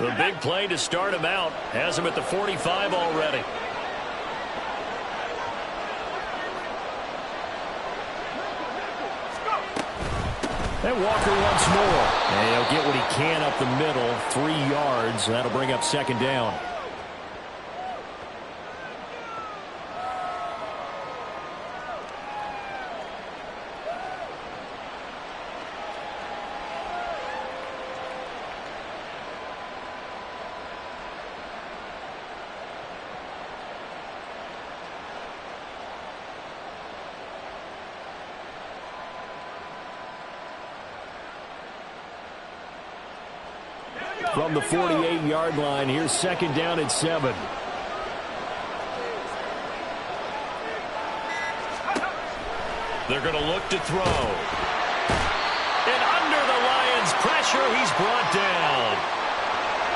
The big play to start him out has him at the 45 already. And Walker once more. And he'll get what he can up the middle, 3 yards. That'll bring up second down. From the 48-yard line, here's second down at 7. They're going to look to throw. And under the Lions' pressure, he's brought down.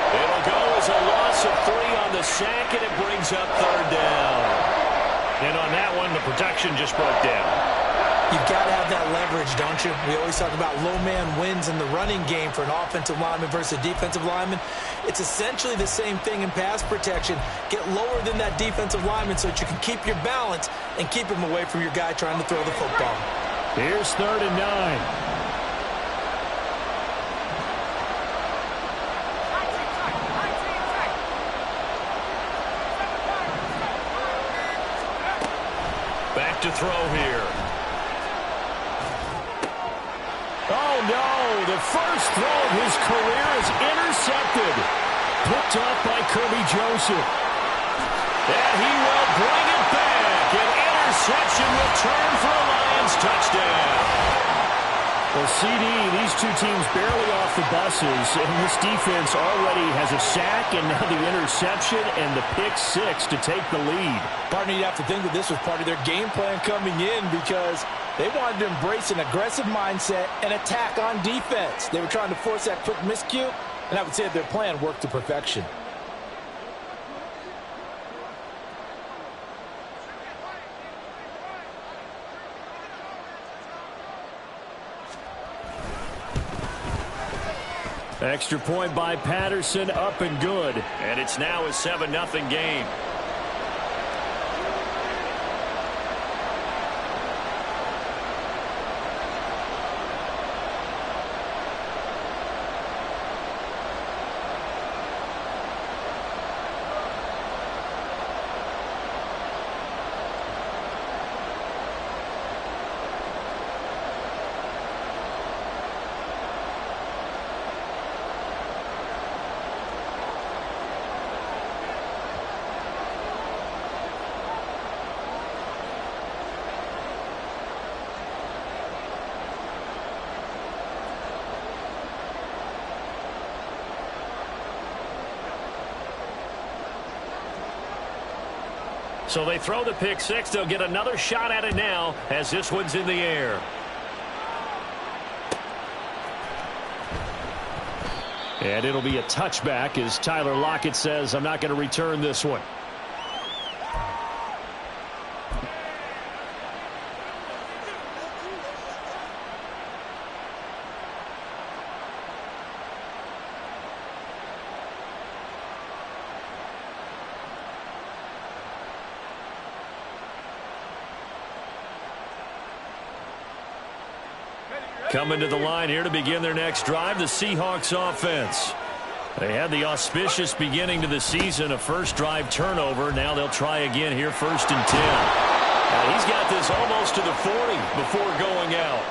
It'll go as a loss of 3 on the sack, and it brings up third down. And on that one, the protection just broke down. You've got to have that leverage, don't you? We always talk about low man wins in the running game for an offensive lineman versus a defensive lineman. It's essentially the same thing in pass protection. Get lower than that defensive lineman so that you can keep your balance and keep him away from your guy trying to throw the football. Here's 3rd and 9. Back to throw here. Oh, no. The first throw of his career is intercepted. Picked up by Kirby Joseph. And he will bring it back. An interception return for a Lions touchdown. Well, CD, these two teams barely off the buses, and this defense already has a sack and now the interception and the pick 6 to take the lead. Partner, you have to think that this was part of their game plan coming in because they wanted to embrace an aggressive mindset and attack on defense. They were trying to force that quick miscue, and I would say that their plan worked to perfection. Extra point by Patterson, up and good. And it's now a 7-0 game. So they throw the pick 6. They'll get another shot at it now as this one's in the air. And it'll be a touchback as Tyler Lockett says, I'm not going to return this one. Coming to the line here to begin their next drive, the Seahawks offense. They had the auspicious beginning to the season, a first drive turnover. Now they'll try again here, 1st and 10. Now he's got this almost to the 40 before going out.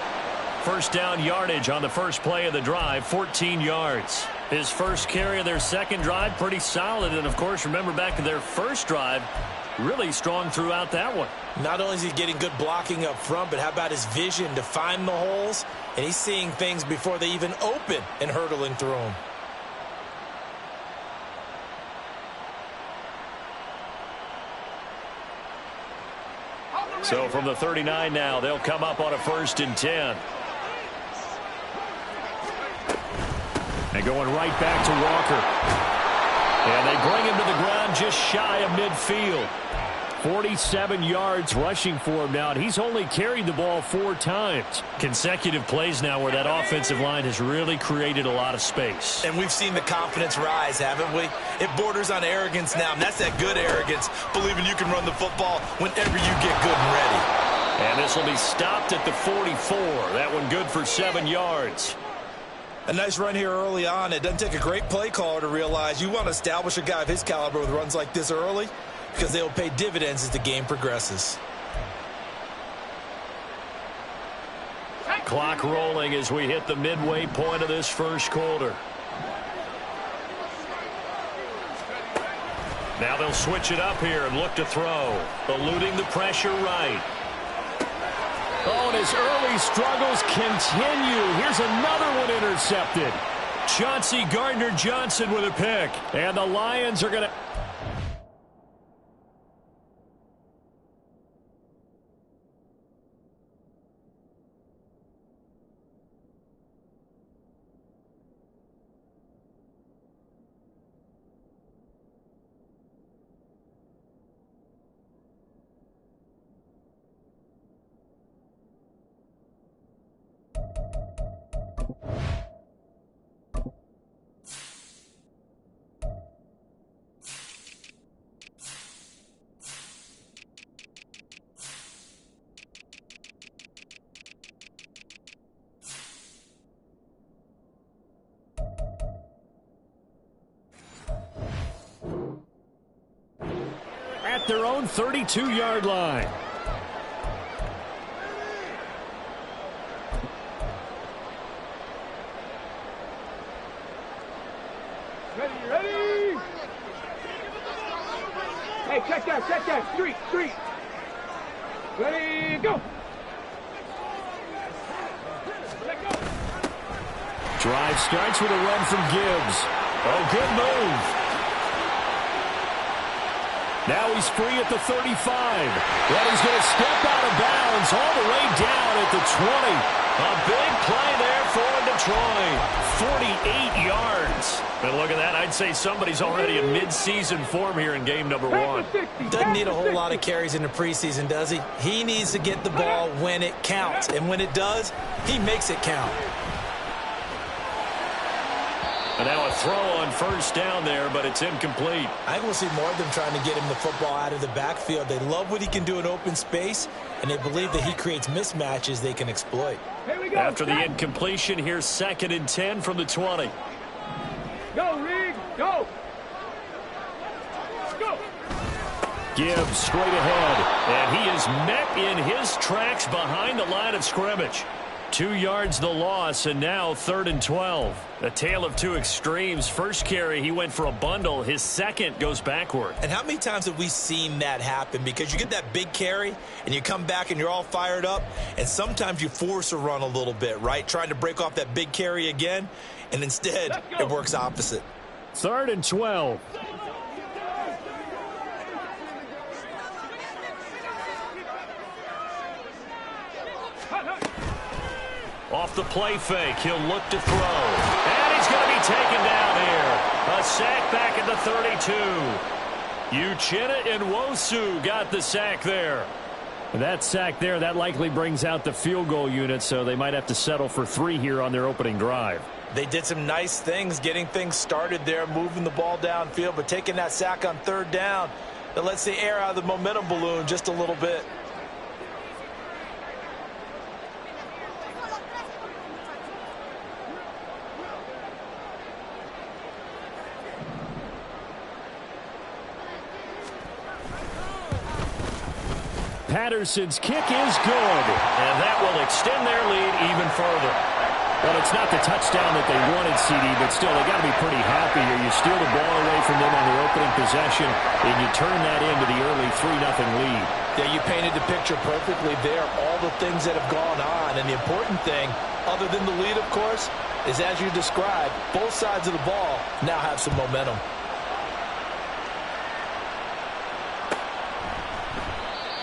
First down yardage on the first play of the drive, 14 yards. His first carry of their second drive, pretty solid. And, of course, remember back to their first drive, really strong throughout that one. Not only is he getting good blocking up front, but how about his vision to find the holes? And he's seeing things before they even open and hurtling through them. So from the 39 now, they'll come up on a 1st and 10. And going right back to Walker. And they bring him to the ground just shy of midfield. 47 yards rushing for him now, and he's only carried the ball 4 times. Consecutive plays now where that offensive line has really created a lot of space. And we've seen the confidence rise, haven't we? It borders on arrogance now, and that's that good arrogance, believing you can run the football whenever you get good and ready. And this will be stopped at the 44. That one good for 7 yards. A nice run here early on. It doesn't take a great play caller to realize you want to establish a guy of his caliber with runs like this early, because they will pay dividends as the game progresses. Clock rolling as we hit the midway point of this first quarter. Now they'll switch it up here and look to throw. Eluding the pressure right. Oh, and his early struggles continue. Here's another one intercepted. Chauncey Gardner-Johnson with a pick. And the Lions are going to... at their own 32-yard line. Ready. Hey, check that. Street. Ready, go. Drive starts with a run from Gibbs. Oh, good move. Now he's free at the 35. Then he's going to step out of bounds all the way down at the 20. A big play there for Detroit. 48 yards. And look at that. I'd say somebody's already in mid-season form here in game number 1. Doesn't need a whole lot of carries in the preseason, does he? He needs to get the ball when it counts. And when it does, he makes it count. And now a throw on first down there, but it's incomplete. I think we'll see more of them trying to get him the football out of the backfield. They love what he can do in open space, and they believe that he creates mismatches they can exploit. After the incompletion, here's 2nd and 10 from the 20. Go, Reed, go. Gibbs straight ahead, and he is met in his tracks behind the line of scrimmage. 2 yards the loss, and now 3rd and 12. A tale of two extremes. First carry, he went for a bundle. His second goes backward. And how many times have we seen that happen? Because you get that big carry, and you come back and you're all fired up, and sometimes you force a run a little bit, right? Trying to break off that big carry again, and instead it works opposite. 3rd and 12. Off the play fake, he'll look to throw. And he's going to be taken down here. A sack back at the 32. Uchenna Nwosu got the sack there. And that sack there, that likely brings out the field goal unit, so they might have to settle for 3 here on their opening drive. They did some nice things getting things started there, moving the ball downfield, but taking that sack on 3rd down, that lets the air out of the momentum balloon just a little bit. Patterson's kick is good, and that will extend their lead even further. Well, it's not the touchdown that they wanted, CD, but still, they got to be pretty happy here. You steal the ball away from them on their opening possession, and you turn that into the early 3-0 lead. Yeah, you painted the picture perfectly there, all the things that have gone on, and the important thing, other than the lead, of course, is as you described, both sides of the ball now have some momentum.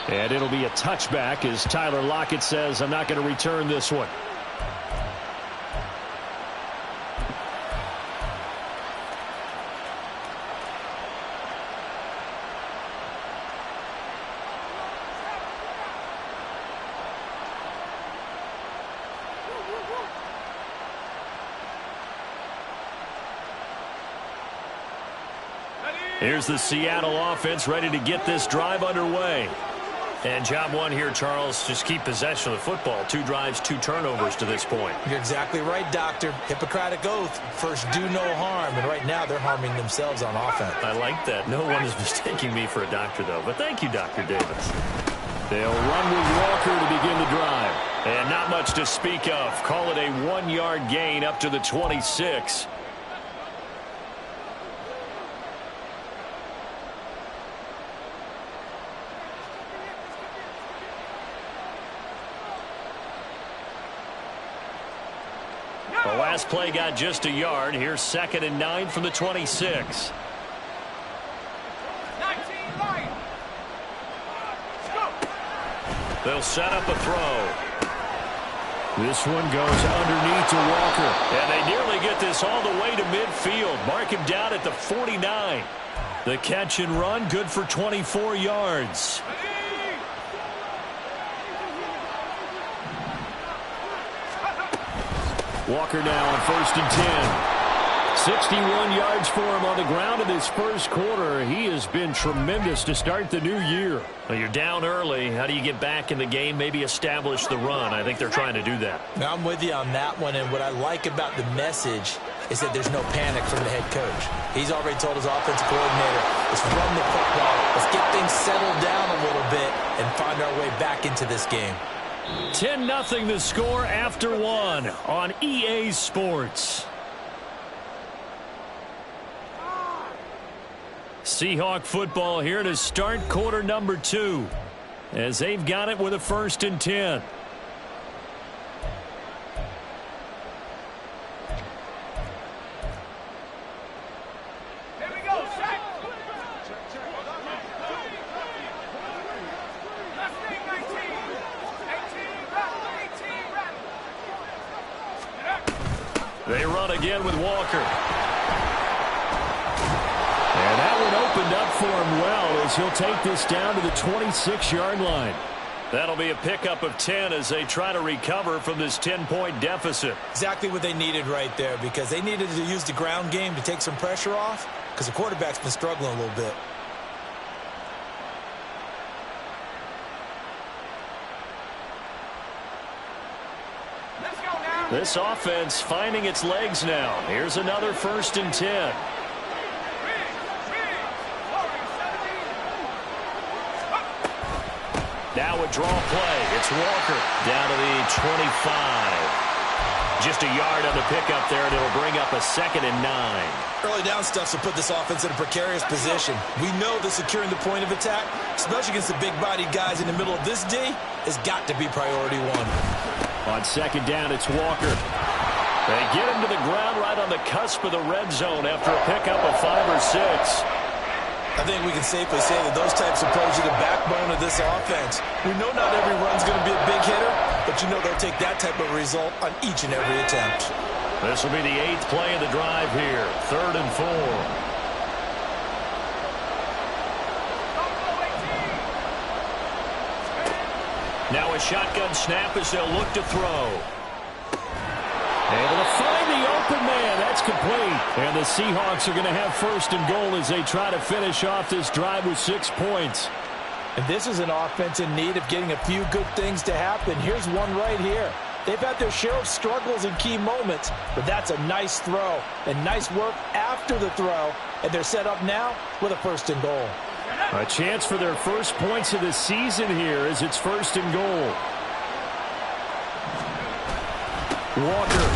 And it'll be a touchback as Tyler Lockett says, I'm not going to return this one. Here's the Seattle offense ready to get this drive underway. And job one here, Charles, just keep possession of the football. 2 drives, 2 turnovers to this point. You're exactly right, Doctor. Hippocratic oath. First, do no harm. And right now, they're harming themselves on offense. I like that. No one is mistaking me for a doctor, though. But thank you, Dr. Davis. They'll run with Walker to begin the drive. And not much to speak of. Call it a 1-yard gain up to the 26. The last play got just a yard. Here's 2nd and 9 from the 26. 19 line. Go. They'll set up a throw. This one goes underneath to Walker. And they nearly get this all the way to midfield. Mark him down at the 49. The catch and run, good for 24 yards. Walker now on 1st and 10. 61 yards for him on the ground in this first quarter. He has been tremendous to start the new year. Well, you're down early. How do you get back in the game? Maybe establish the run. I think they're trying to do that. Now, I'm with you on that one, and what I like about the message is that there's no panic from the head coach. He's already told his offensive coordinator, let's run the football, let's get things settled down a little bit and find our way back into this game. 10-0 the score after 1 on EA Sports. Seahawk football here to start quarter number 2 as they've got it with a 1st and 10. Here we go. Set. Left wing 19. 18 rep. They run again with Walker. And that one opened up for him well as he'll take this down to the 26-yard line. That'll be a pickup of 10 as they try to recover from this 10-point deficit. Exactly what they needed right there, because they needed to use the ground game to take some pressure off, because the quarterback's been struggling a little bit. Let's go now. This offense finding its legs now. Here's another 1st and 10. Now a draw play. It's Walker down to the 25. Just a yard on the pickup there, and it'll bring up a 2nd and 9. Early down stuff will put this offense in a precarious position. We know that securing the point of attack, especially against the big-bodied guys in the middle of this D, has got to be priority 1. On 2nd down, it's Walker. They get him to the ground right on the cusp of the red zone after a pickup of 5 or 6. I think we can safely say that those types of plays are the backbone of this offense. We know not every run's going to be a big hitter, but you know they'll take that type of result on each and every attempt. This will be the 8th play of the drive here. 3rd and 4. Now a shotgun snap as they'll look to throw. Able to find the open man. That's complete. And the Seahawks are going to have 1st and goal as they try to finish off this drive with 6 points. And this is an offense in need of getting a few good things to happen. Here's one right here. They've had their share of struggles in key moments, but that's a nice throw and nice work after the throw. And they're set up now with a 1st and goal. A chance for their first points of the season here as it's 1st and goal. Walker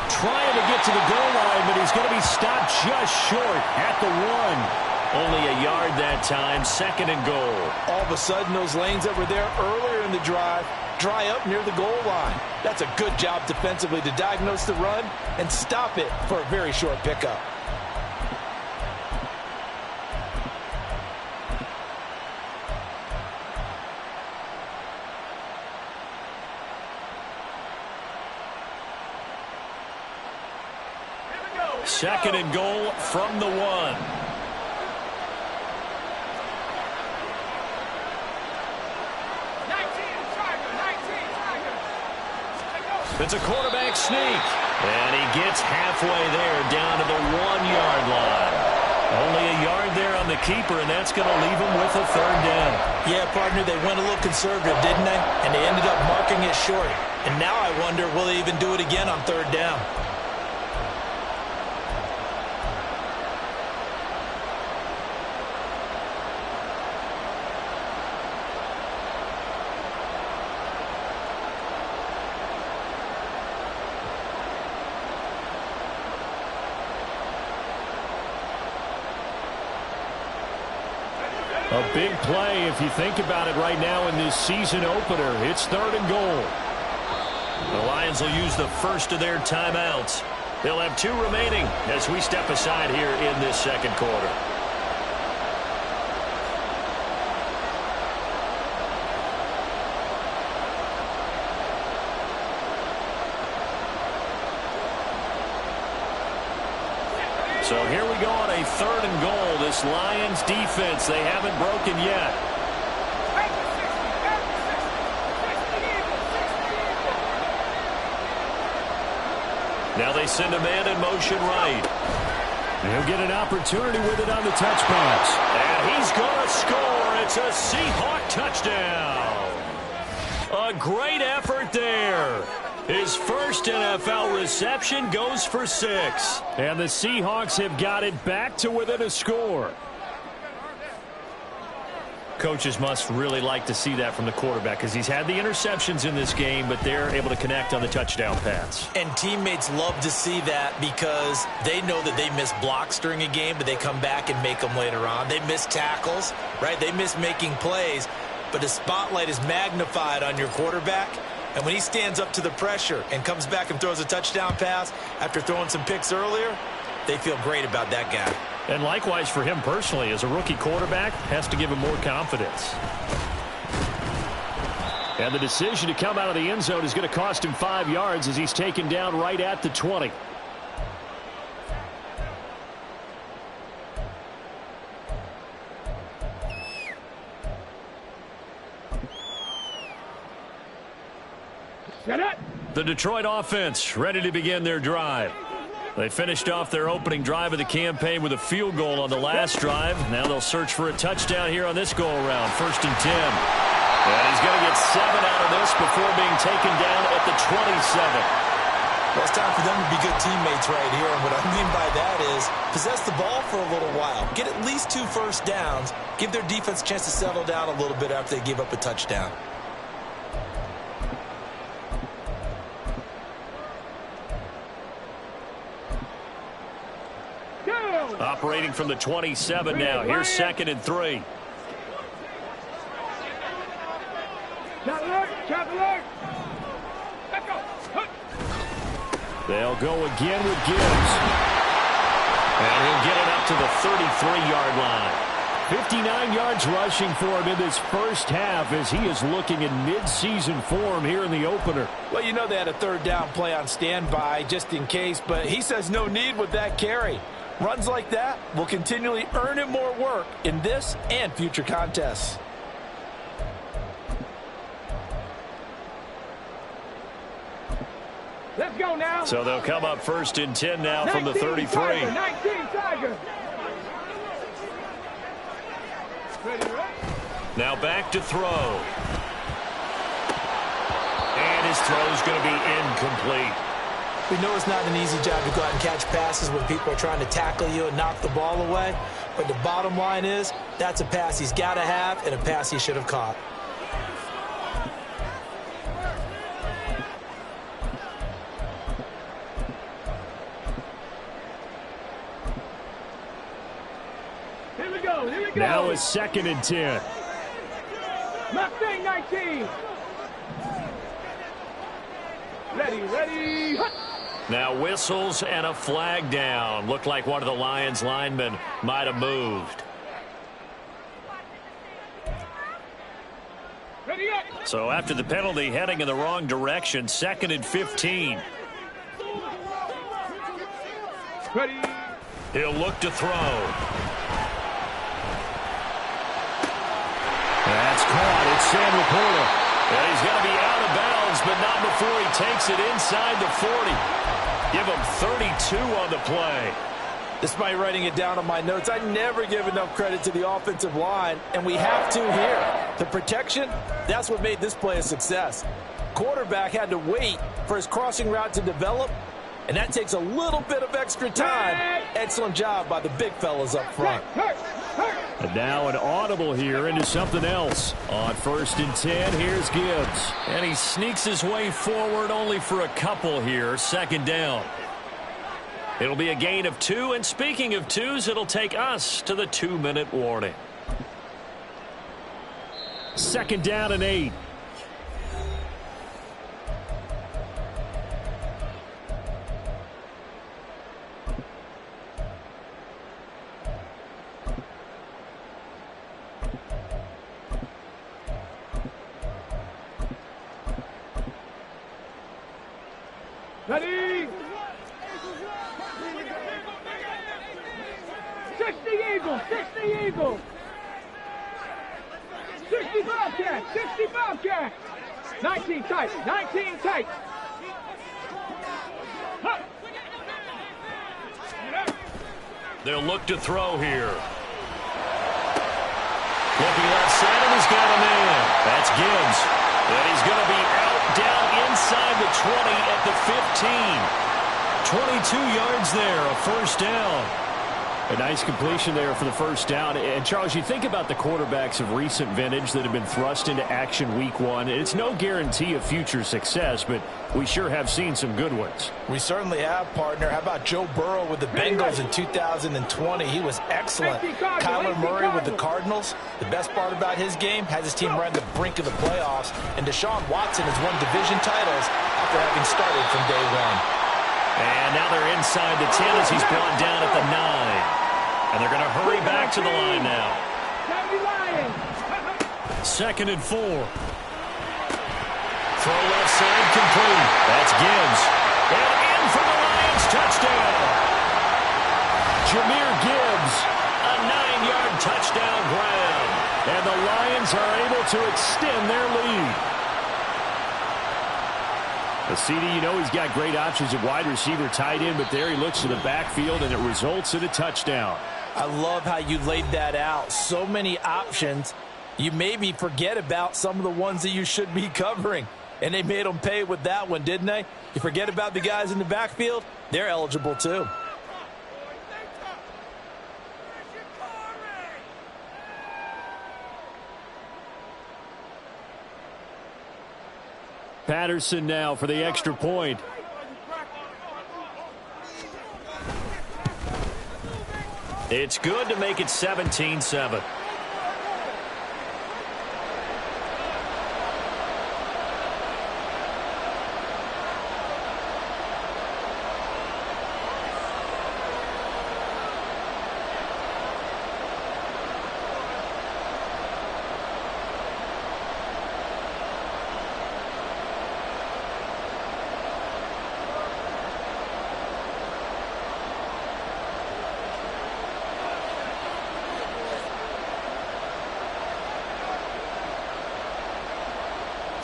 trying to get to the goal line, but he's going to be stopped just short at the 1. Only a yard that time, 2nd and goal. All of a sudden, those lanes that were there earlier in the drive dry up near the goal line. That's a good job defensively to diagnose the run and stop it for a very short pickup. Second and goal from the 1. It's a quarterback sneak. And he gets halfway there down to the 1-yard line. Only a yard there on the keeper, and that's going to leave him with a third down. Yeah, partner, they went a little conservative, didn't they? And they ended up marking it short. And now I wonder, will they even do it again on third down? A big play if you think about it right now in this season opener. It's 3rd and goal. The Lions will use the first of their timeouts. They'll have 2 remaining as we step aside here in this second quarter. So here we go on a 3rd and goal. This Lions defense, they haven't broken yet. Now they send a man in motion right. He'll get an opportunity with it on the touch pass. And he's going to score. It's a Seahawk touchdown. A great effort there. His first NFL reception goes for 6. And the Seahawks have got it back to within a score. Coaches must really like to see that from the quarterback because he's had the interceptions in this game, but they're able to connect on the touchdown pass. And teammates love to see that because they know that they miss blocks during a game, but they come back and make them later on. They miss tackles, right? They miss making plays, but the spotlight is magnified on your quarterback. And when he stands up to the pressure and comes back and throws a touchdown pass after throwing some picks earlier, they feel great about that guy. And likewise for him personally, as a rookie quarterback, has to give him more confidence. And the decision to come out of the end zone is going to cost him 5 yards as he's taken down right at the 20. The Detroit offense ready to begin their drive. They finished off their opening drive of the campaign with a field goal on the last drive. Now they'll search for a touchdown here on this go-around. 1st and 10. And he's going to get 7 out of this before being taken down at the 27. Well, it's time for them to be good teammates right here. And what I mean by that is possess the ball for a little while. Get at least 2 first downs. Give their defense a chance to settle down a little bit after they give up a touchdown. Operating from the 27 now. Here's 2nd and 3. They'll go again with Gibbs. And he'll get it up to the 33-yard line. 59 yards rushing for him in this first half as he is looking in mid-season form here in the opener. Well, you know they had a 3rd down play on standby just in case, but he says no need with that carry. Runs like that will continually earn him more work in this and future contests. Let's go now. So they'll come up 1st and 10 now from the 33. Tiger, 19 Tiger. Now back to throw. And his throw's going to be incomplete. We know it's not an easy job to go out and catch passes when people are trying to tackle you and knock the ball away. But the bottom line is, that's a pass he's got to have and a pass he should have caught. Here we go. Now it's 2nd and 10. Mustang 19. Ready. Hut. Now whistles and a flag down. Looked like one of the Lions linemen might have moved. Ready up. So after the penalty, heading in the wrong direction, 2nd and 15. Ready. He'll look to throw. That's caught. It's Sam Laporta. And he's going to be out of bounds, but not before he takes it inside the 40. Give him 32 on the play. Despite writing it down on my notes, I never give enough credit to the offensive line, and we have to here. The protection, that's what made this play a success. Quarterback had to wait for his crossing route to develop, and that takes a little bit of extra time. Excellent job by the big fellas up front. And now an audible here into something else. On 1st and 10, here's Gibbs. And he sneaks his way forward only for a couple here. 2nd down. It'll be a gain of 2, and speaking of 2s, it'll take us to the 2-minute warning. 2nd down and 8. Ready? 60 Eagles, 60 Eagles. 60 Bobcats, 60 Bobcats. 19 tight, 19 tight. Huh. They'll look to throw here. Looking left side, and he's got a man. That's Gibbs. And he's going to be out down inside the 20 at the 15. 22 yards there, a 1st down. A nice completion there for the 1st down. And, Charles, you think about the quarterbacks of recent vintage that have been thrust into action week 1. It's no guarantee of future success, but we sure have seen some good ones. We certainly have, partner. How about Joe Burrow with the Bengals in 2020? He was excellent. Kyler Murray with the Cardinals. The best part about his game has his team right on the brink of the playoffs. And Deshaun Watson has won division titles after having started from day 1. And now they're inside the 10 as he's brought down at the 9. And they're going to hurry back to the line now. 2nd and 4. Throw left side complete. That's Gibbs. And in for the Lions, touchdown. Jahmyr Gibbs. A 9-yard touchdown grab. And the Lions are able to extend their lead. The CD, you know he's got great options at wide receiver, tight end, but there he looks to the backfield, and it results in a touchdown. I love how you laid that out. So many options. You maybe forget about some of the ones that you should be covering. And they made them pay with that one, didn't they? You forget about the guys in the backfield, they're eligible too. Patterson now for the extra point. It's good to make it 17-7.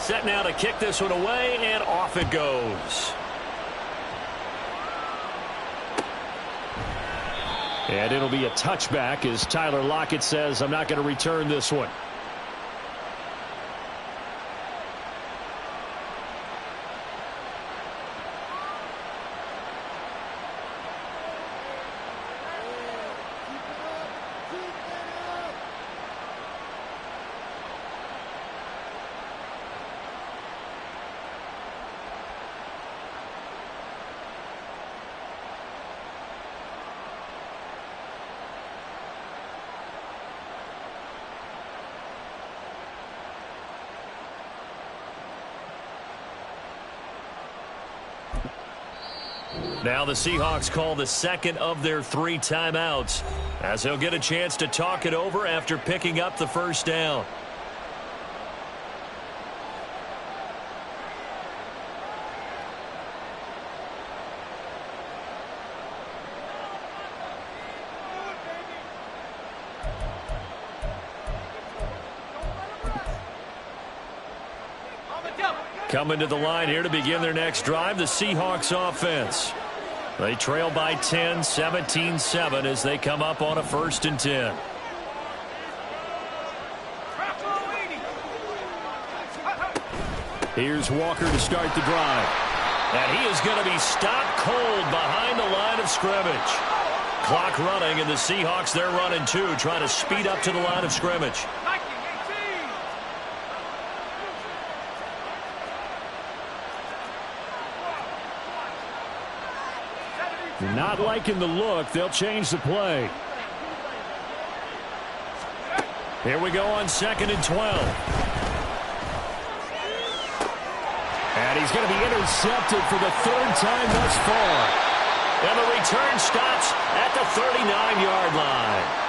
Set now to kick this one away, and off it goes. And it'll be a touchback as Tyler Lockett says, I'm not going to return this one. Now the Seahawks call the 2nd of their 3 timeouts, as they'll get a chance to talk it over after picking up the 1st down. Coming to the line here to begin their next drive, the Seahawks offense. They trail by 10, 17-7 as they come up on a 1st and 10. Here's Walker to start the drive. And he is going to be stopped cold behind the line of scrimmage. Clock running, and the Seahawks, they're running too, trying to speed up to the line of scrimmage. Not liking the look. They'll change the play. Here we go on 2nd and 12. And he's going to be intercepted for the 3rd time thus far. And the return stops at the 39-yard line.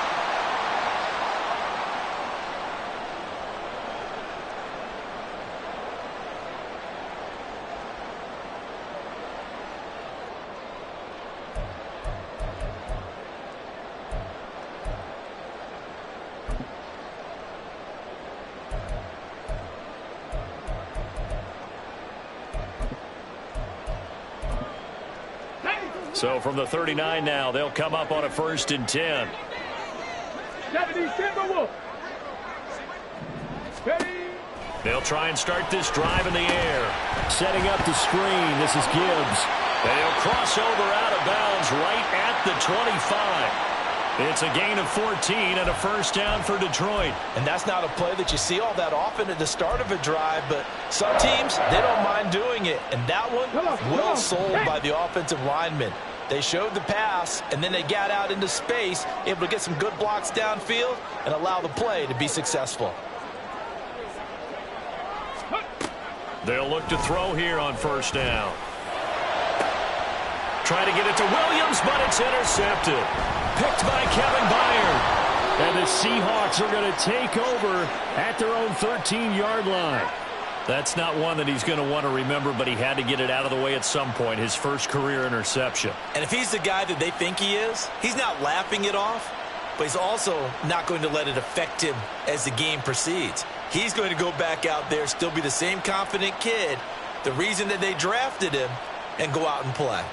So from the 39 now, they'll come up on a 1st and 10. 70 Timberwolves. They'll try and start this drive in the air. Setting up the screen. This is Gibbs. They'll cross over out of bounds right at the 25. It's a gain of 14 and a 1st down for Detroit. And that's not a play that you see all that often at the start of a drive, but some teams, they don't mind doing it. And that one, well sold by the offensive lineman. They showed the pass, and then they got out into space, able to get some good blocks downfield and allow the play to be successful. They'll look to throw here on 1st down. Try to get it to Williams, but it's intercepted. Picked by Kevin Byard. And the Seahawks are going to take over at their own 13-yard line. That's not one that he's going to want to remember, but he had to get it out of the way at some point, his first career interception. And if he's the guy that they think he is, he's not laughing it off, but he's also not going to let it affect him as the game proceeds. He's going to go back out there, still be the same confident kid, the reason that they drafted him, and go out and play.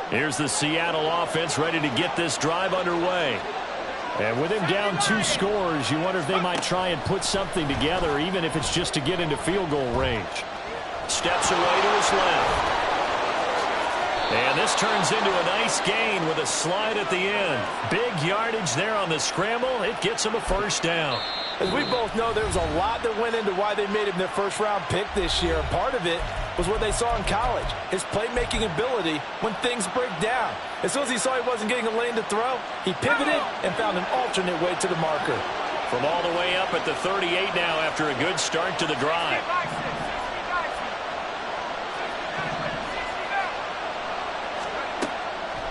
Here's the Seattle offense ready to get this drive underway. And with him down 2 scores, you wonder if they might try and put something together, even if it's just to get into field goal range. Steps away to his left. And this turns into a nice gain with a slide at the end. Big yardage there on the scramble. It gets him a 1st down. As we both know, there was a lot that went into why they made him their 1st-round pick this year. And part of it was what they saw in college, his playmaking ability when things break down. As soon as he saw he wasn't getting a lane to throw, he pivoted and found an alternate way to the marker. From all the way up at the 38 now after a good start to the drive.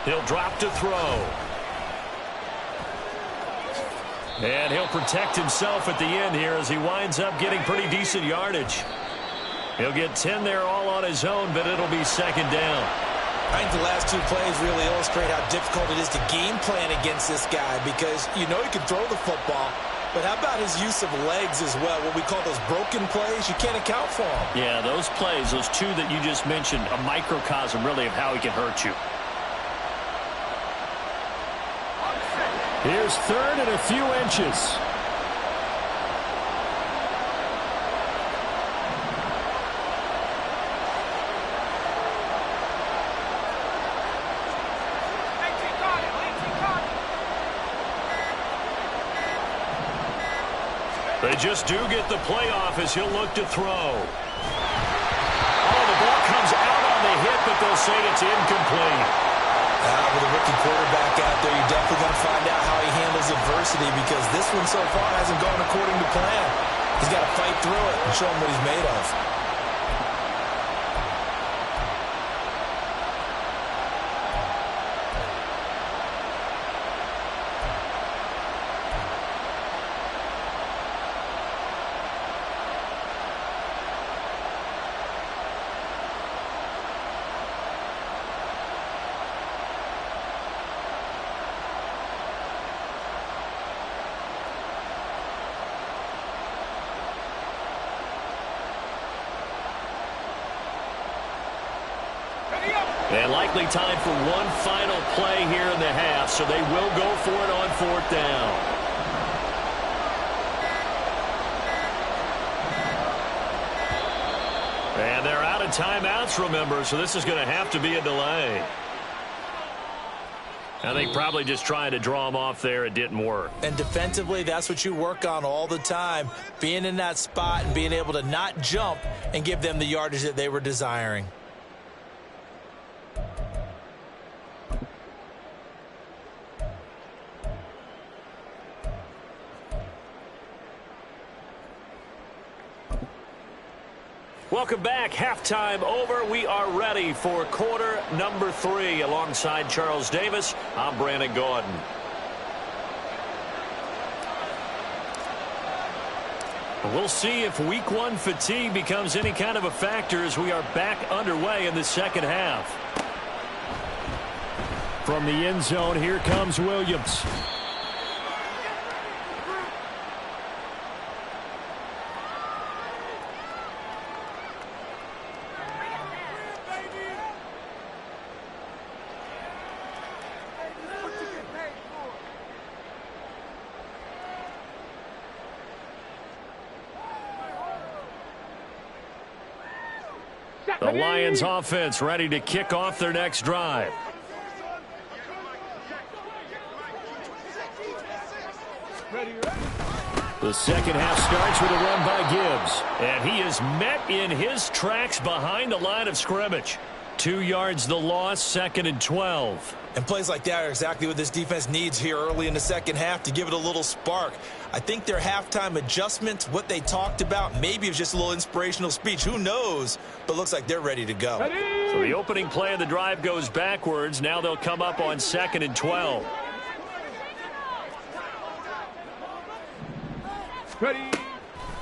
He'll drop to throw. And he'll protect himself at the end here as he winds up getting pretty decent yardage. He'll get 10 there all on his own, but it'll be 2nd down. I think the last 2 plays really illustrate how difficult it is to game plan against this guy because you know he can throw the football, but how about his use of legs as well? What we call those broken plays, you can't account for them. Yeah, those plays, those 2 that you just mentioned, a microcosm really of how he can hurt you. Here's 3rd and a few inches. They just do get the playoff as he'll look to throw. Oh, the ball comes out on the hit, but they'll say it's incomplete. With a rookie quarterback out there, you're definitely going to find out how he handles adversity because this one so far hasn't gone according to plan. He's got to fight through it and show him what he's made of. And likely time for one final play here in the half, so they will go for it on 4th down. And they're out of timeouts, remember, so this is going to have to be a delay. I think probably just trying to draw him off there, it didn't work. And defensively, that's what you work on all the time, being in that spot and being able to not jump and give them the yardage that they were desiring. Welcome back. Halftime over. We are ready for quarter number 3. Alongside Charles Davis, I'm Brandon Gaudin. We'll see if week 1 fatigue becomes any kind of a factor as we are back underway in the second half. From the end zone, here comes Williams. The Lions offense ready to kick off their next drive. The second half starts with a run by Gibbs. And he is met in his tracks behind the line of scrimmage. 2 yards the loss, 2nd and 12. And plays like that are exactly what this defense needs here early in the second half to give it a little spark. I think their halftime adjustment, what they talked about, maybe it was just a little inspirational speech. Who knows? But looks like they're ready to go. So the opening play of the drive goes backwards. Now they'll come up on 2nd and 12. Ready.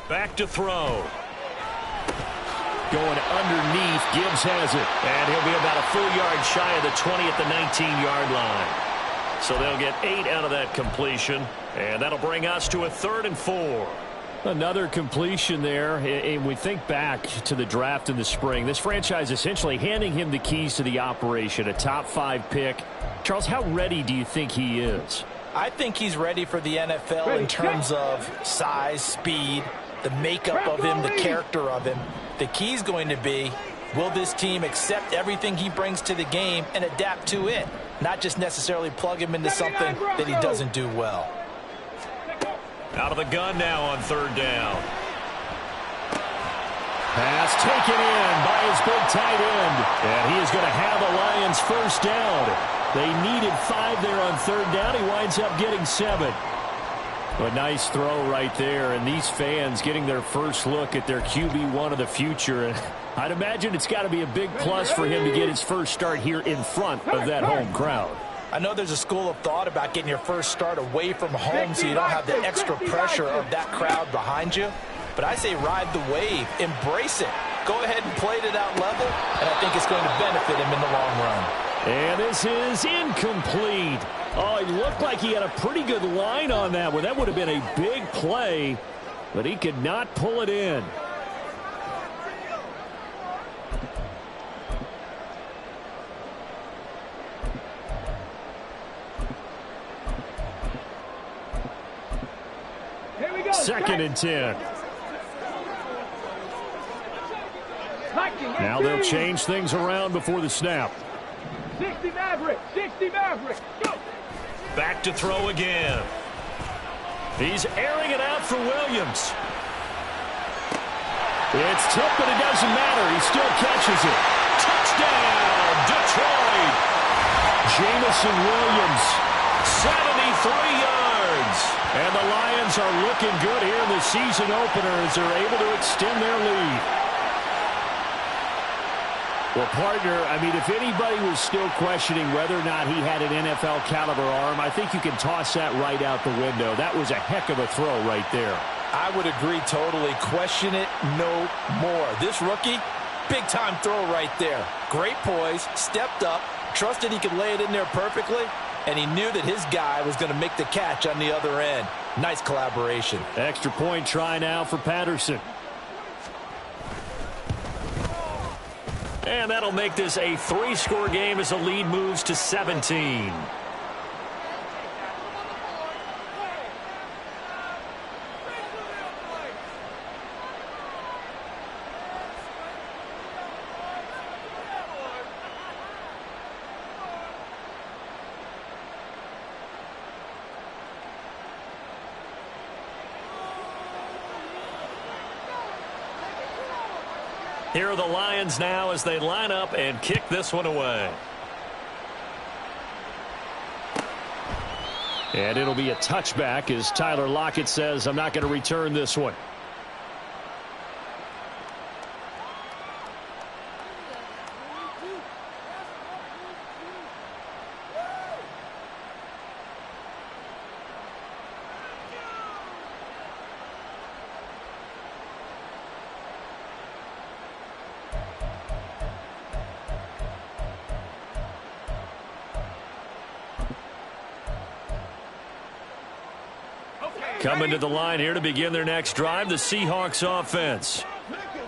Back to throw. Going underneath, Gibbs has it. And he'll be about a full yard shy of the 20 at the 19-yard line. So they'll get 8 out of that completion. And that'll bring us to a 3rd and 4. Another completion there, and we think back to the draft in the spring. This franchise essentially handing him the keys to the operation, a top 5 pick. Charles, how ready do you think he is? I think he's ready for the NFL in terms of size, speed, the makeup of him, the character of him. The key is going to be, will this team accept everything he brings to the game and adapt to it, not just necessarily plug him into something that he doesn't do well. Out of the gun now on 3rd down. Pass taken in by his big tight end. And he is going to have the Lions first down. They needed 5 there on 3rd down. He winds up getting 7. A nice throw right there, and these fans getting their first look at their QB1 of the future. And I'd imagine it's got to be a big plus for him to get his first start here in front of that home crowd. I know there's a school of thought about getting your first start away from home so you don't have the extra pressure of that crowd behind you. But I say ride the wave, embrace it. Go ahead and play to that level, and I think it's going to benefit him in the long run. And this is incomplete. Oh, it looked like he had a pretty good line on that one. That would have been a big play, but he could not pull it in. Here we go. 2nd and 10. Now they'll change things around before the snap. 60 Maverick. 60 Maverick. Go. Back to throw again. He's airing it out for Williams. It's tipped, but it doesn't matter. He still catches it. Touchdown, Detroit. Jamison Williams. 73 yards. And the Lions are looking good here in the season opener as they're able to extend their lead. Well, partner, I mean, if anybody was still questioning whether or not he had an NFL caliber arm, I think you can toss that right out the window. That was a heck of a throw right there. I would agree totally. Question it no more. This rookie, big-time throw right there. Great poise, stepped up, trusted he could lay it in there perfectly, and he knew that his guy was going to make the catch on the other end. Nice collaboration. Extra point try now for Patterson. And that'll make this a 3-score game as the lead moves to 17. Here are the Lions now as they line up and kick this one away. And it'll be a touchback as Tyler Lockett says, I'm not going to return this one. Coming to the line here to begin their next drive, the Seahawks offense.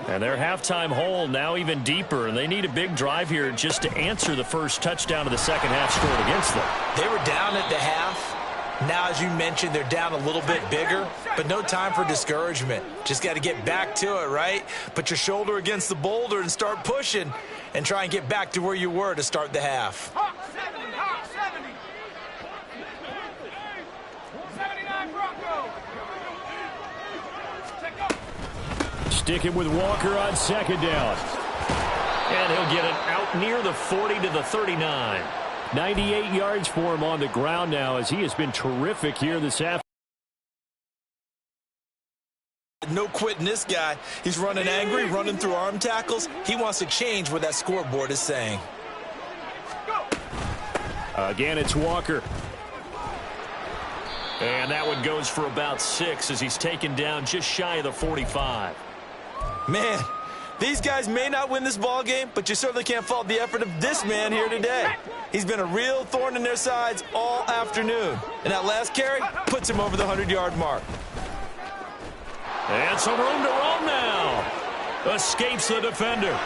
And their halftime hole now even deeper, and they need a big drive here just to answer the first touchdown of the second half scored against them. They were down at the half. Now, as you mentioned, they're down a little bit bigger, but no time for discouragement. Just got to get back to it, right? Put your shoulder against the boulder and start pushing and try and get back to where you were to start the half. Hawk 70, Hawk 70. 79 Broncos. Sticking with Walker on second down. And he'll get it out near the 40 to the 39. 98 yards for him on the ground now as he has been terrific here this afternoon. No quitting this guy. He's running angry, running through arm tackles. He wants to change what that scoreboard is saying. Again, it's Walker. And that one goes for about 6 as he's taken down just shy of the 45. Man, these guys may not win this ball game, but you certainly can't fault the effort of this man here today. He's been a real thorn in their sides all afternoon. And that last carry puts him over the 100-yard mark. And some room to roam now. Escapes the defender.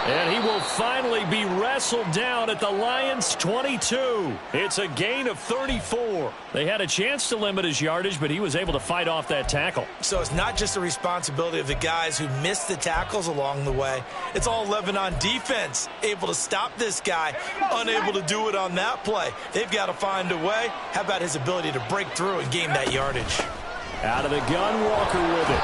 And he will finally be wrestled down at the Lions' 22. It's a gain of 34. They had a chance to limit his yardage, but he was able to fight off that tackle. So it's not just the responsibility of the guys who missed the tackles along the way. It's all 11 on defense, able to stop this guy, unable to do it on that play. They've got to find a way. How about his ability to break through and gain that yardage? Out of the gun, Walker with it.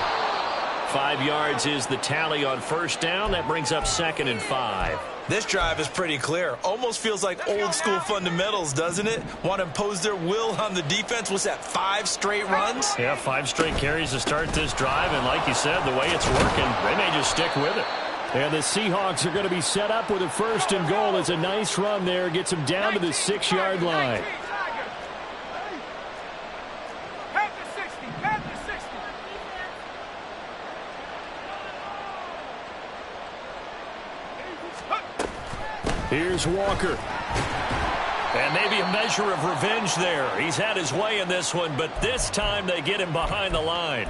5 yards is the tally on first down. That brings up 2nd and 5. This drive is pretty clear. Almost feels like old school fundamentals, doesn't it? Want to impose their will on the defense. Was that 5 straight runs? Yeah, 5 straight carries to start this drive. And like you said, the way it's working, they may just stick with it. And the Seahawks are going to be set up with a 1st and goal. It's a nice run there. Gets them down to the 6-yard line. Here's Walker. And maybe a measure of revenge there. He's had his way in this one, but this time they get him behind the line.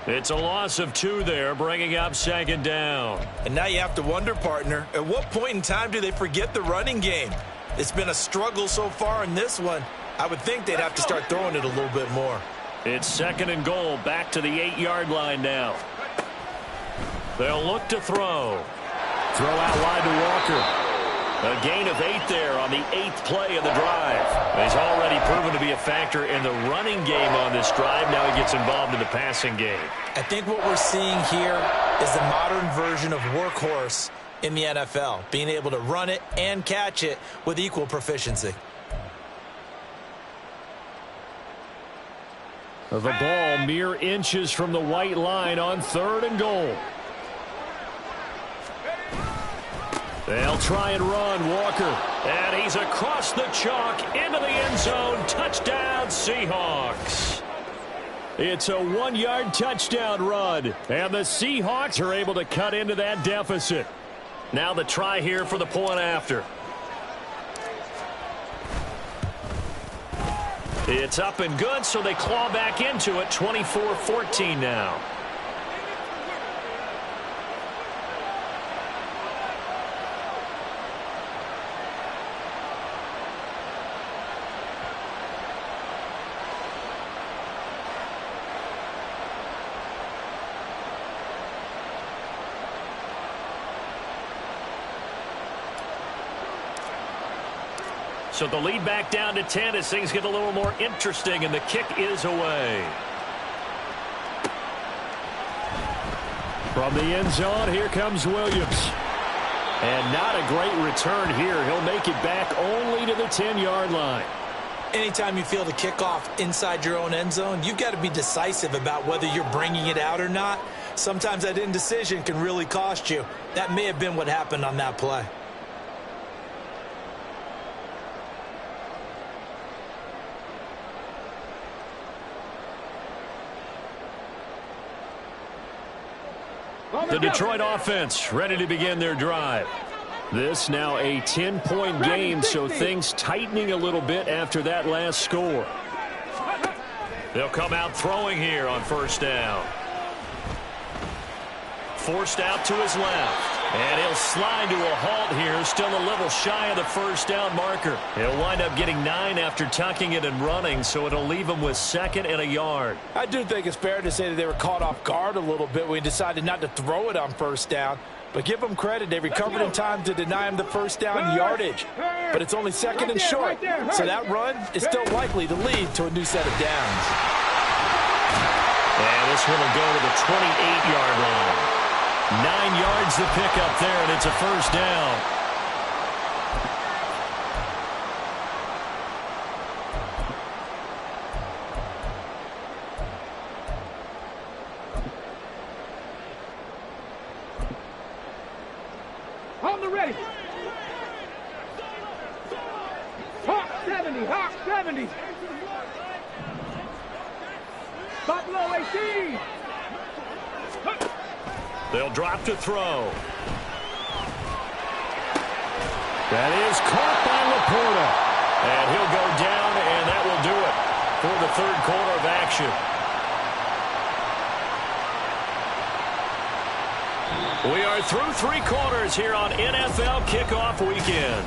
It's a loss of 2 there, bringing up 2nd down. And now you have to wonder, partner, at what point in time do they forget the running game? It's been a struggle so far in this one. I would think they'd have to start throwing it a little bit more. It's 2nd and goal, back to the 8-yard line now. They'll look to throw. Throw out wide to Walker. A gain of 8 there on the 8th play of the drive. He's already proven to be a factor in the running game on this drive. Now he gets involved in the passing game. I think what we're seeing here is the modern version of workhorse in the NFL, being able to run it and catch it with equal proficiency. The ball mere inches from the white line on 3rd and goal. They'll try and run, Walker. And he's across the chalk into the end zone. Touchdown, Seahawks. It's a 1-yard touchdown run. And the Seahawks are able to cut into that deficit. Now the try here for the point after. It's up and good, so they claw back into it. 24-14 now. So the lead back down to 10 as things get a little more interesting, and the kick is away. From the end zone, here comes Williams. And not a great return here. He'll make it back only to the 10-yard line. Anytime you feel the kickoff inside your own end zone, you've got to be decisive about whether you're bringing it out or not. Sometimes that indecision can really cost you. That may have been what happened on that play. The Detroit offense ready to begin their drive. This now a 10-point game, so things tightening a little bit after that last score. They'll come out throwing here on first down. Forced out to his left. And he'll slide to a halt here, still a little shy of the first down marker. He'll wind up getting 9 after tucking it and running, so it'll leave him with 2nd and a yard. I do think it's fair to say that they were caught off guard a little bit when he decided not to throw it on first down. But give them credit, they recovered in time to deny him the first down yardage. But it's only 2nd and short, so that run is still likely to lead to a new set of downs. And this one will go to the 28-yard line. 9 yards the pickup there, and it's a first down. On the ready. Hawk 70, Hawk 70. Buffalo 18. They'll drop to throw. That is caught by Laporta. And he'll go down, and that will do it for the third quarter of action. We are through 3 quarters here on NFL Kickoff Weekend.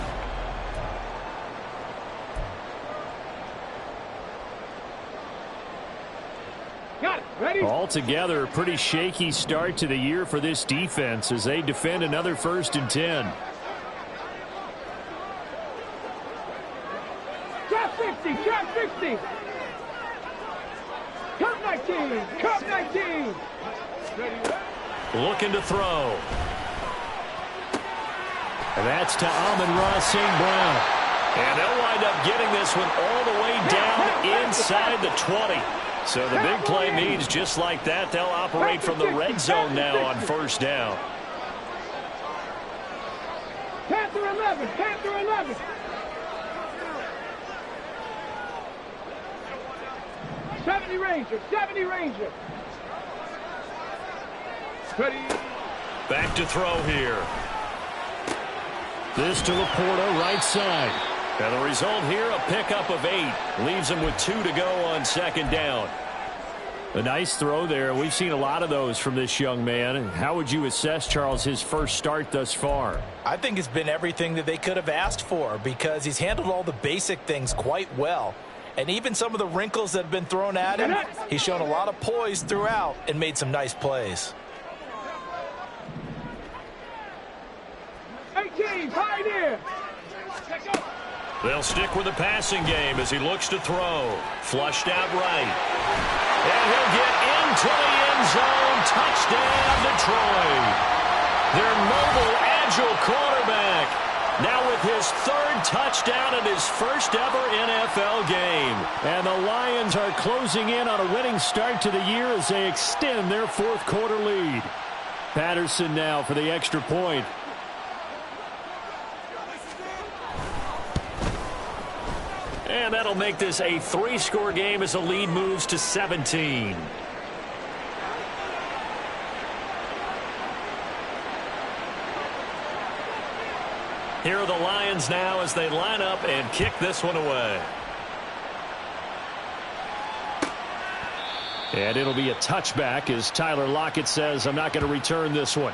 Got it. Ready? Altogether, a pretty shaky start to the year for this defense as they defend another 1st and 10. Trap 60, trap 60. Cup 19, cup 19. Ready? Looking to throw. And that's to Amon-Ra St. Brown. And they'll wind up getting this one all the way down inside the 20. So the big play means just like that, they'll operate from the red zone now on first down. Panther 11, Panther 11. Ranger, 70 Ranger. Ready. Back to throw here. This to Laporta, right side. And the result here, a pickup of 8. Leaves him with 2 to go on 2nd down. A nice throw there. We've seen a lot of those from this young man. How would you assess, Charles, his first start thus far? I think it's been everything that they could have asked for because he's handled all the basic things quite well. And even some of the wrinkles that have been thrown at him, he's shown a lot of poise throughout and made some nice plays. 18, Pioneer. They'll stick with the passing game as he looks to throw. Flushed out right. And he'll get into the end zone. Touchdown, Detroit. Their mobile, agile quarterback. Now with his 3rd touchdown in his first ever NFL game. And the Lions are closing in on a winning start to the year as they extend their 4th quarter lead. Patterson now for the extra point. And that'll make this a 3-score game as the lead moves to 17. Here are the Lions now as they line up and kick this one away. And it'll be a touchback as Tyler Lockett says, I'm not going to return this one.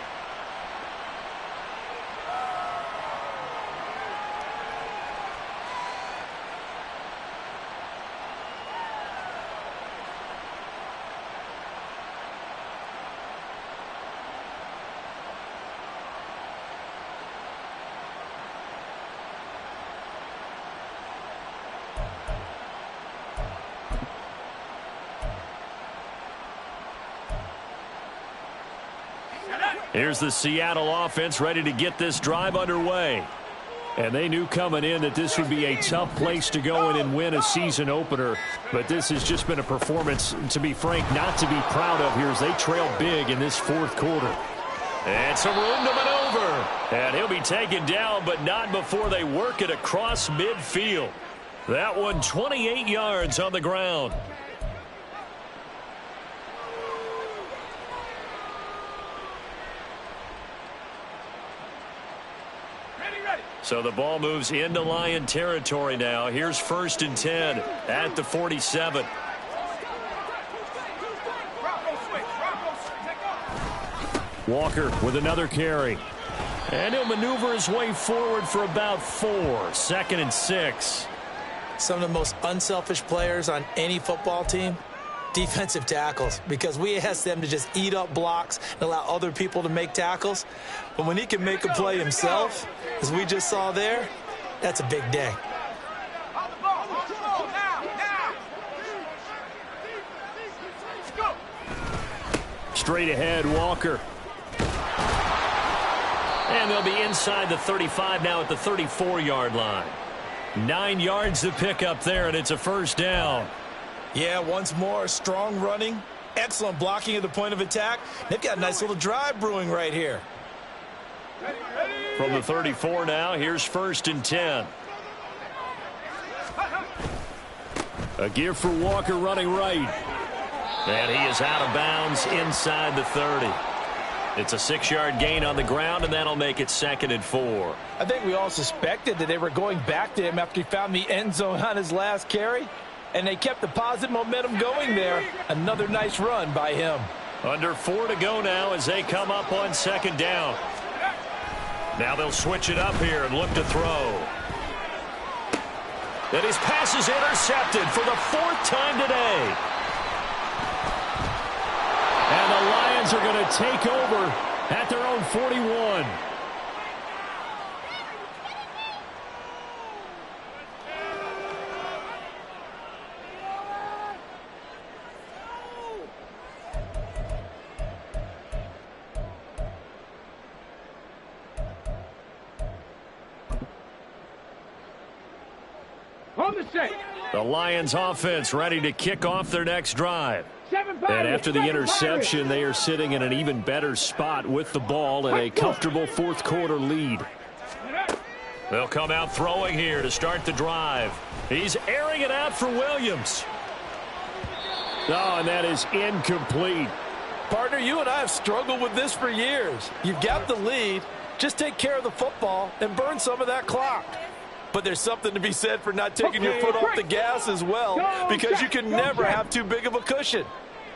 Here's the Seattle offense ready to get this drive underway. And they knew coming in that this would be a tough place to go in and win a season opener. But this has just been a performance, to be frank, not to be proud of here as they trail big in this fourth quarter. And some room to maneuver. And he'll be taken down, but not before they work it across midfield. That one 28 yards on the ground. So the ball moves into Lion territory now. Here's 1st and 10 at the 47. Walker with another carry. And he'll maneuver his way forward for about 4. 2nd and 6. Some of the most unselfish players on any football team, defensive tackles, because we ask them to just eat up blocks and allow other people to make tackles. But when he can make a play himself, as we just saw there, that's a big day. Straight ahead, Walker. And they'll be inside the 35 now at the 34-yard line. 9 yards to pick up there, and it's a 1st down. Yeah, once more, strong running, excellent blocking at the point of attack. They've got a nice little drive brewing right here. From the 34 now, here's 1st and 10. A give for Walker running right. And he is out of bounds inside the 30. It's a 6-yard gain on the ground, and that'll make it 2nd and 4. I think we all suspected that they were going back to him after he found the end zone on his last carry, and they kept the positive momentum going there. Another nice run by him. Under 4 to go now as they come up on 2nd down. Now they'll switch it up here and look to throw. And his pass is intercepted for the 4th time today. And the Lions are going to take over at their own 41. On the set. The Lions offense ready to kick off their next drive. And after the interception, they are sitting in an even better spot with the ball and a comfortable 4th quarter lead. They'll come out throwing here to start the drive. He's airing it out for Williams. Oh, and that is incomplete. Partner, you and I have struggled with this for years. You've got the lead. Just take care of the football and burn some of that clock. But there's something to be said for not taking your foot off the gas as well, because you can never have too big of a cushion.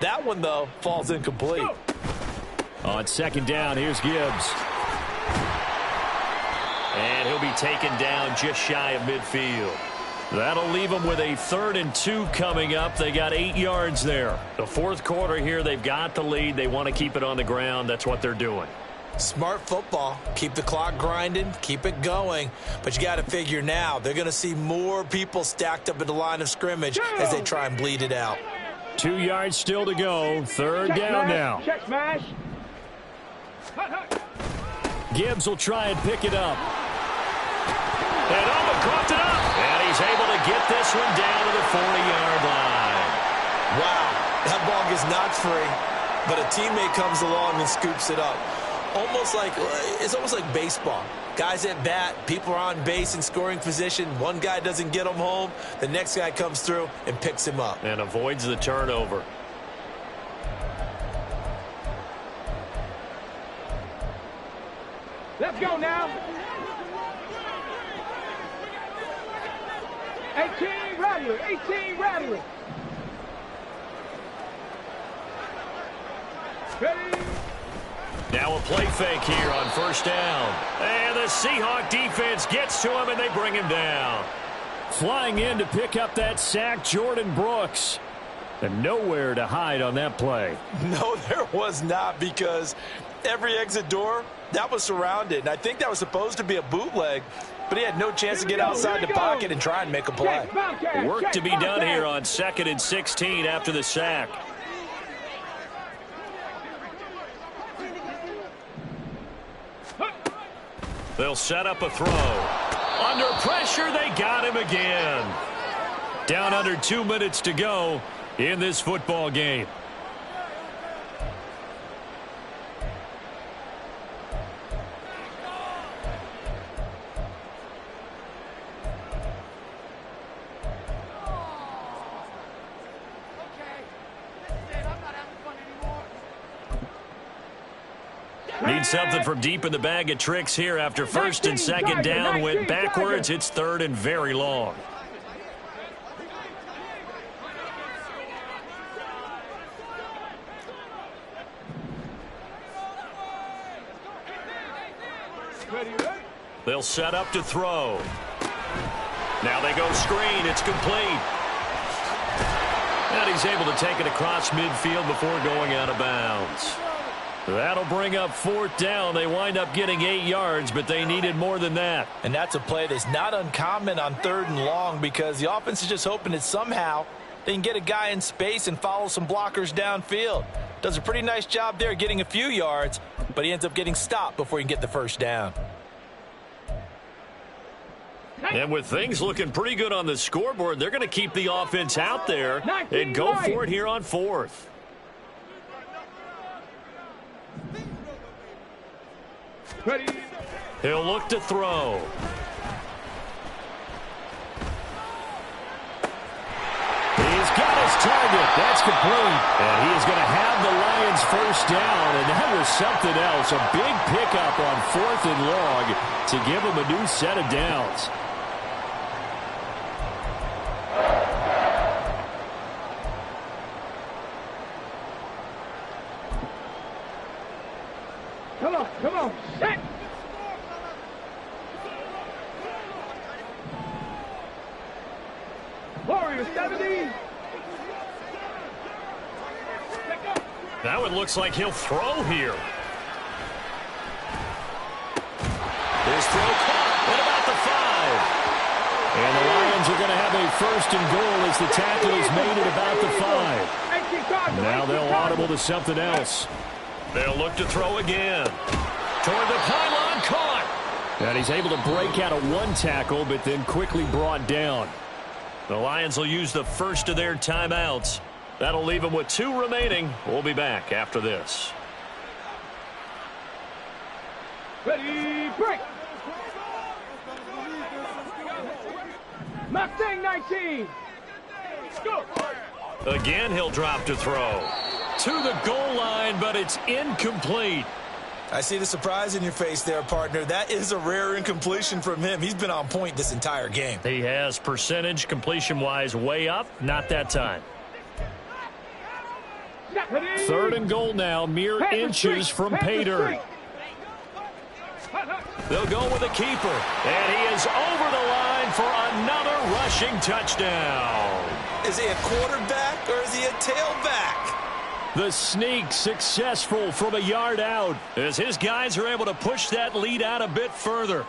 That one, though, falls incomplete. On 2nd down, here's Gibbs. And he'll be taken down just shy of midfield. That'll leave them with a 3rd and 2 coming up. They got 8 yards there. The 4th quarter here, they've got the lead. They want to keep it on the ground. That's what they're doing. Smart football. Keep the clock grinding. Keep it going. But you got to figure now, they're going to see more people stacked up at the line of scrimmage as they try and bleed it out. 2 yards still to go. 3rd down now. Check smash. Gibbs will try and pick it up. And Owen coughed it up. And he's able to get this one down to the 40-yard line. Wow. That ball gets knocked free, but a teammate comes along and scoops it up. It's almost like baseball. Guys at bat, people are on base in scoring position. One guy doesn't get him home. The next guy comes through and picks him up. And avoids the turnover. Let's go now. 18 Rattler. 18 Rattler. Ready. Now a play fake here on 1st down. And the Seahawk defense gets to him, and they bring him down. Flying in to pick up that sack, Jordan Brooks. And nowhere to hide on that play. No, there was not, because every exit door, that was surrounded. And I think that was supposed to be a bootleg, but he had no chance to get outside the pocket and try and make a play. Work to be done here on 2nd and 16 after the sack. They'll set up a throw. Under pressure, they got him again. Down under 2 minutes to go in this football game. Need something from deep in the bag of tricks here after first and second down went backwards. It's third and very long. They'll set up to throw. Now they go screen. It's complete. And he's able to take it across midfield before going out of bounds. That'll bring up fourth down. They wind up getting 8 yards, but they needed more than that. And that's a play that's not uncommon on 3rd and long because the offense is just hoping that somehow they can get a guy in space and follow some blockers downfield. Does a pretty nice job there getting a few yards, but he ends up getting stopped before he can get the first down. And with things looking pretty good on the scoreboard, they're going to keep the offense out there and go for it here on 4th. Ready. He'll look to throw. He's got his target. That's complete. And he is going to have the Lions first down, and that was something else. A big pickup on 4th and long to give him a new set of downs. Come on, set. Warrior 70. Now it looks like he'll throw here. His throw caught at about the 5. And the Lions are going to have a first and goal as the tackle is made at about the 5. Now they'll audible to something else. They'll look to throw again. Toward the pylon, caught. And he's able to break out of one tackle, but then quickly brought down. The Lions will use the first of their timeouts. That'll leave them with 2 remaining. We'll be back after this. Ready, break. Mustang 19. Go. Again, he'll drop to throw. To the goal line, but it's incomplete. I see the surprise in your face there, partner. That is a rare incompletion from him. He's been on point this entire game. He has percentage completion-wise way up. Not that time. 3rd and goal now, mere inches from pay dirt. They'll go with a keeper, and he is over the line for another rushing touchdown. Is he a quarterback or is he a tailback? The sneak successful from a yard out as his guys are able to push that lead out a bit further.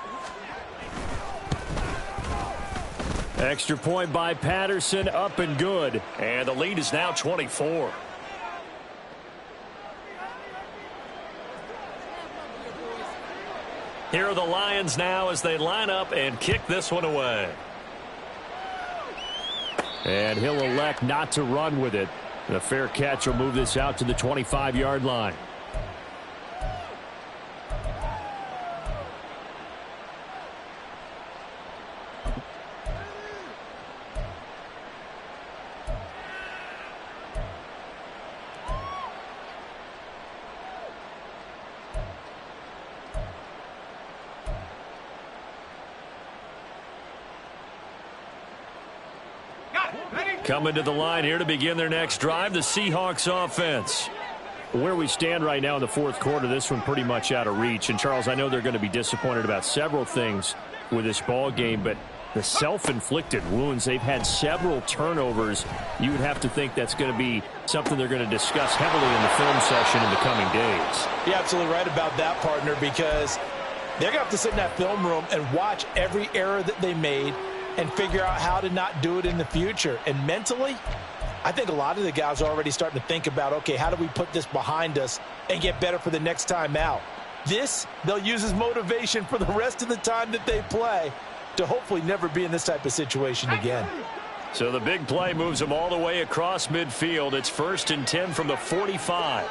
Extra point by Patterson, up and good. And the lead is now 24. Here are the Lions now as they line up and kick this one away. And he'll elect not to run with it. The fair catch will move this out to the 25-yard line. Coming to the line here to begin their next drive, the Seahawks offense. Where we stand right now in the 4th quarter, this one pretty much out of reach. And, Charles, I know they're going to be disappointed about several things with this ball game, but the self-inflicted wounds, they've had several turnovers. You would have to think that's going to be something they're going to discuss heavily in the film session in the coming days. You're absolutely right about that, partner, because they're going to have to sit in that film room and watch every error that they made and figure out how to not do it in the future. And mentally, I think a lot of the guys are already starting to think about, okay, how do we put this behind us and get better for the next time out? This, they'll use as motivation for the rest of the time that they play to hopefully never be in this type of situation again. So the big play moves them all the way across midfield. It's 1st and 10 from the 45.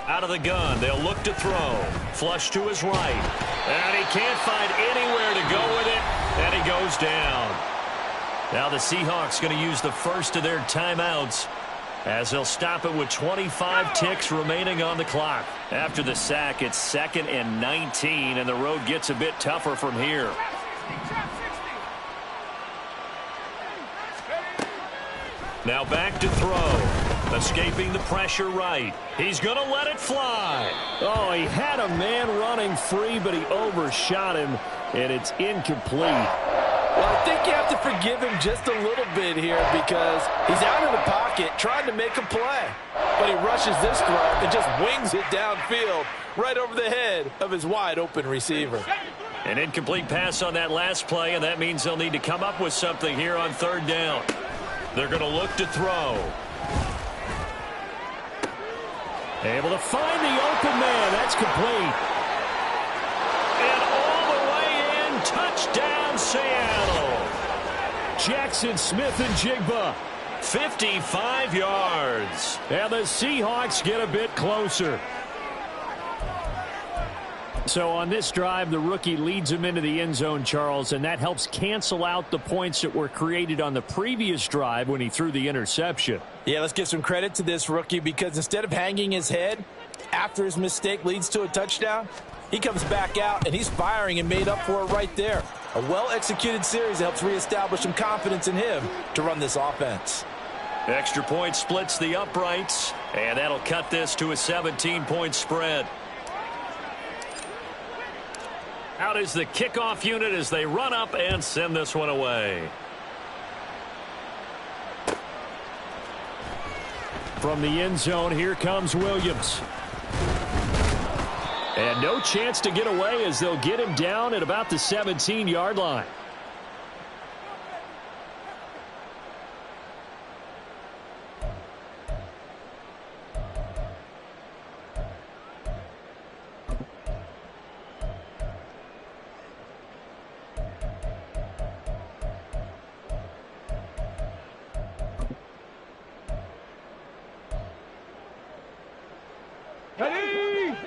Out of the gun, they'll look to throw. Flush to his right. And he can't find anywhere to go with it, and he goes down. Now the Seahawks going to use the first of their timeouts as they'll stop it with 25 ticks remaining on the clock. After the sack, it's 2nd and 19, and the road gets a bit tougher from here. Now back to throw. Escaping the pressure right. He's going to let it fly. Oh, he had a man running free, but he overshot him, and it's incomplete. Well, I think you have to forgive him just a little bit here because he's out of the pocket trying to make a play. But he rushes this throw and just wings it downfield right over the head of his wide-open receiver. An incomplete pass on that last play, and that means they'll need to come up with something here on 3rd down. They're going to look to throw. Able to find the open man. That's complete. And all the way in, touchdown Seattle. Jackson Smith-Njigba. 55 yards. And the Seahawks get a bit closer. So on this drive, the rookie leads him into the end zone, Charles, and that helps cancel out the points that were created on the previous drive when he threw the interception. Yeah, let's give some credit to this rookie because instead of hanging his head after his mistake leads to a touchdown, he comes back out and he's firing and made up for it right there. A well-executed series helps reestablish some confidence in him to run this offense. Extra point splits the uprights, and that'll cut this to a 17-point spread. Out is the kickoff unit as they run up and send this one away. From the end zone, here comes Williams. And no chance to get away as they'll get him down at about the 17-yard line.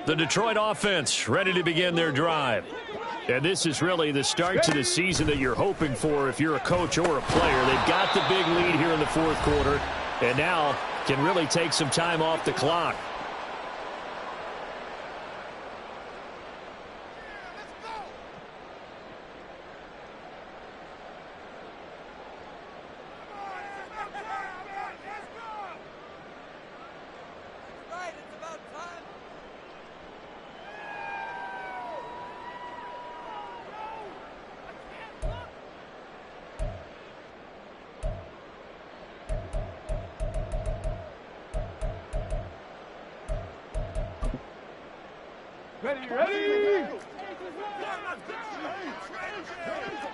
The Detroit offense ready to begin their drive. And this is really the start to the season that you're hoping for if you're a coach or a player. They've got the big lead here in the 4th quarter, and now can really take some time off the clock. Ready?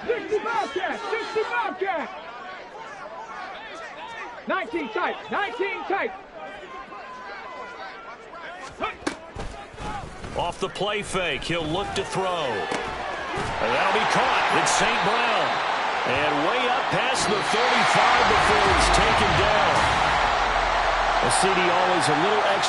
60 Bobcat, 60 Bobcat. 19 tight, 19 tight. Off the play fake, he'll look to throw. And that'll be caught. It's St. Brown. And way up past the 35 before he's taken down. A CD always a little extra.